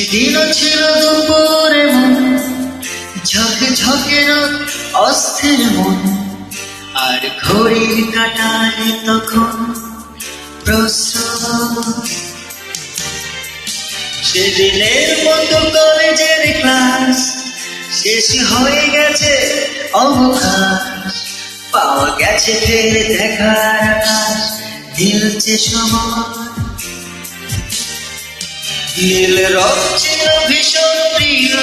সেদিনও ছিল দুপুরে মন ঝকে ঝকে রোদ অস্থির মন আর ঘড়ির কাঁটায় তখন প্রশ্রম সেদিনের মতো কলেজের ক্লাস শেষ হয়ে গেছে অবকাশ পাওয়া গেছে ফের দেখার আকাশ ঢেলছে সময় নীল রং ছিল ভীষণ প্রিয়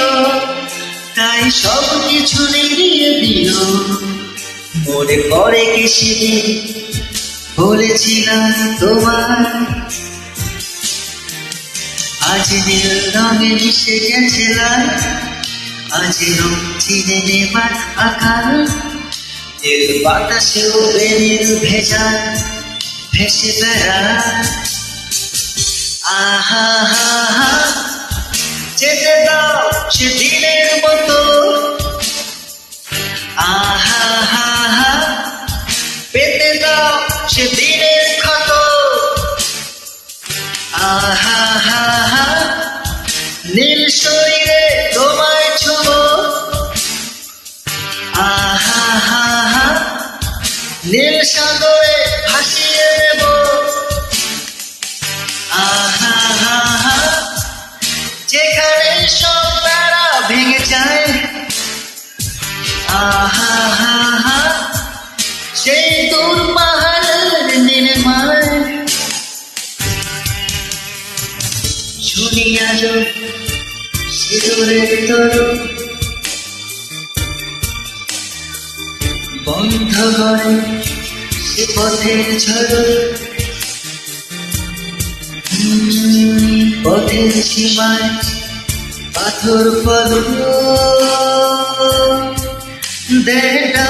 তাই সব কিছু নিয়ে দিল মনে পড়ে কি সেদিন বলেছিলাম তোমার আজ নীল রঙে মিশে গেছে লাল আজ রং চিনে নেবার আকার নীল বাতাসেও বেনীল ভেজা ভেসে বেড়ায় আহা হা হা যেতে দাও সেদিনের মতো আহা হা হা পেতে দাও সেদিনের ক্ষত আহা হা হা নীল শরীরে তোমায় ছোঁব আহা হা হা নীল সাগরে ভাসিয়ে নেব আহা হা হা যেখানে সব তারা ভেঙে যায় আহা হা হা সেই দূর পাহাড়ের নির্মাণ শুনি আজ সিঁদুরের তরু বন্ধ করে সে পথের ঝড় পথের সীমায় পাথর পদ দেখা